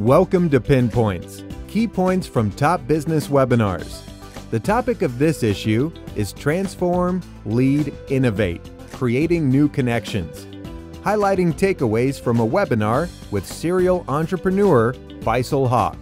Welcome to Pinpoints, key points from top business webinars. The topic of this issue is Transform, Lead, Innovate, Creating New Connections, highlighting takeaways from a webinar with serial entrepreneur Faisal Haq.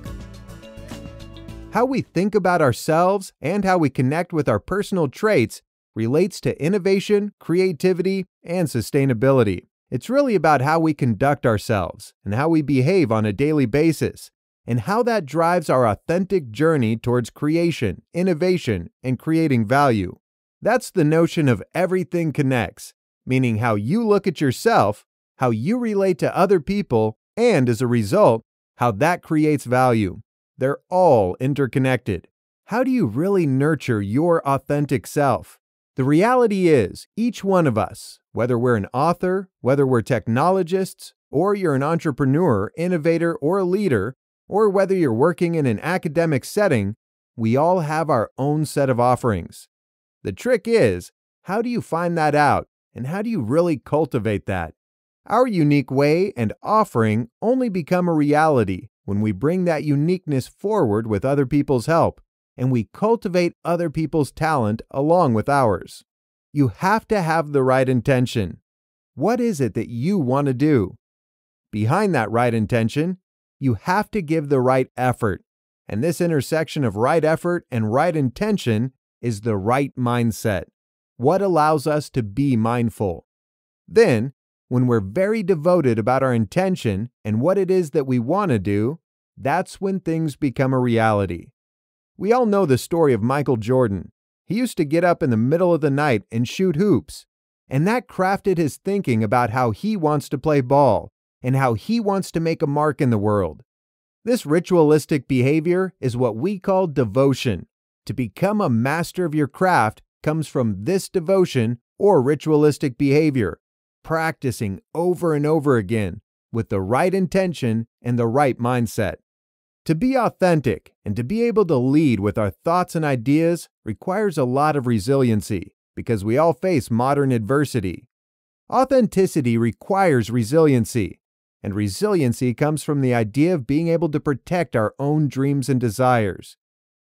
How we think about ourselves and how we connect with our personal traits relates to innovation, creativity, and sustainability. It's really about how we conduct ourselves and how we behave on a daily basis, and how that drives our authentic journey towards creation, innovation, and creating value. That's the notion of everything connects, meaning how you look at yourself, how you relate to other people, and as a result, how that creates value. They're all interconnected. How do you really nurture your authentic self? The reality is, each one of us, whether we're an author, whether we're technologists, or you're an entrepreneur, innovator, or a leader, or whether you're working in an academic setting, we all have our own set of offerings. The trick is, how do you find that out, and how do you really cultivate that? Our unique way and offering only become a reality when we bring that uniqueness forward with other people's help, and we cultivate other people's talent along with ours. You have to have the right intention. What is it that you want to do? Behind that right intention, you have to give the right effort. And this intersection of right effort and right intention is the right mindset. What allows us to be mindful? Then, when we're very devoted about our intention and what it is that we want to do, that's when things become a reality. We all know the story of Michael Jordan. He used to get up in the middle of the night and shoot hoops, and that crafted his thinking about how he wants to play ball and how he wants to make a mark in the world. This ritualistic behavior is what we call devotion. To become a master of your craft comes from this devotion or ritualistic behavior, practicing over and over again with the right intention and the right mindset. To be authentic and to be able to lead with our thoughts and ideas requires a lot of resiliency because we all face modern adversity. Authenticity requires resiliency, and resiliency comes from the idea of being able to protect our own dreams and desires,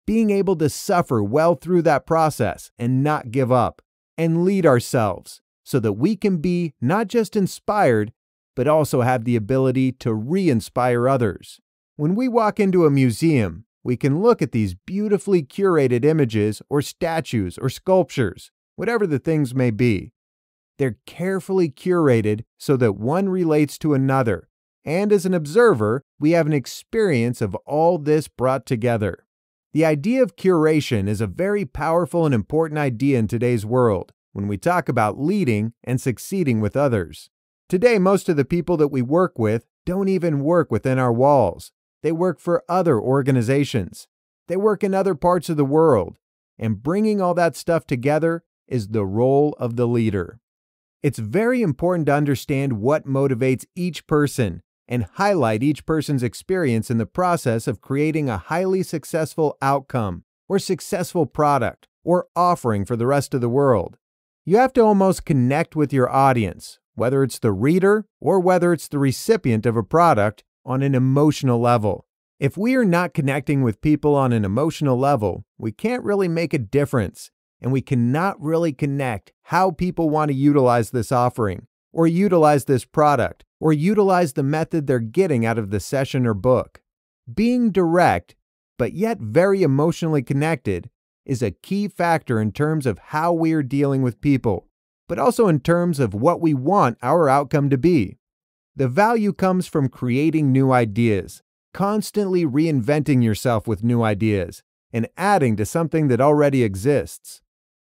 being able to suffer well through that process and not give up, and lead ourselves so that we can be not just inspired, but also have the ability to re-inspire others. When we walk into a museum, we can look at these beautifully curated images or statues or sculptures, whatever the things may be. They're carefully curated so that one relates to another, and as an observer, we have an experience of all this brought together. The idea of curation is a very powerful and important idea in today's world when we talk about leading and succeeding with others. Today, most of the people that we work with don't even work within our walls. They work for other organizations. They work in other parts of the world. And bringing all that stuff together is the role of the leader. It's very important to understand what motivates each person and highlight each person's experience in the process of creating a highly successful outcome or successful product or offering for the rest of the world. You have to almost connect with your audience, whether it's the reader or whether it's the recipient of a product, on an emotional level. If we are not connecting with people on an emotional level, we can't really make a difference, and we cannot really connect how people want to utilize this offering, or utilize this product, or utilize the method they're getting out of the session or book. Being direct, but yet very emotionally connected, is a key factor in terms of how we are dealing with people, but also in terms of what we want our outcome to be. The value comes from creating new ideas, constantly reinventing yourself with new ideas, and adding to something that already exists.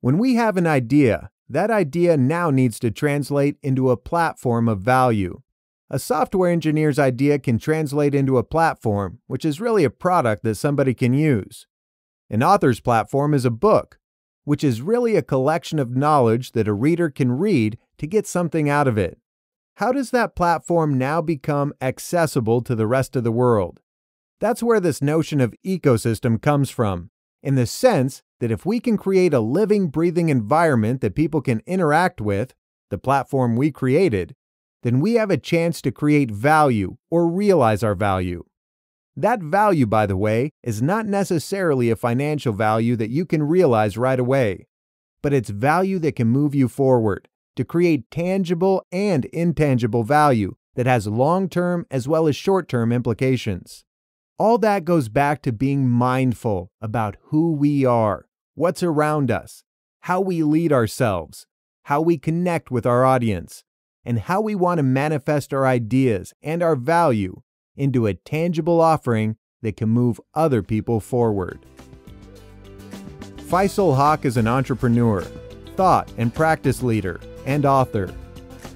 When we have an idea, that idea now needs to translate into a platform of value. A software engineer's idea can translate into a platform, which is really a product that somebody can use. An author's platform is a book, which is really a collection of knowledge that a reader can read to get something out of it. How does that platform now become accessible to the rest of the world? That's where this notion of ecosystem comes from, in the sense that if we can create a living, breathing environment that people can interact with, the platform we created, then we have a chance to create value or realize our value. That value, by the way, is not necessarily a financial value that you can realize right away, but it's value that can move you forward to create tangible and intangible value that has long-term as well as short-term implications. All that goes back to being mindful about who we are, what's around us, how we lead ourselves, how we connect with our audience, and how we want to manifest our ideas and our value into a tangible offering that can move other people forward. Faisal Haq is an entrepreneur, thought and practice leader, and author.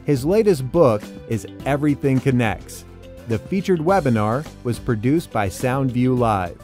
His latest book is Everything Connects. The featured webinar was produced by SoundView Live.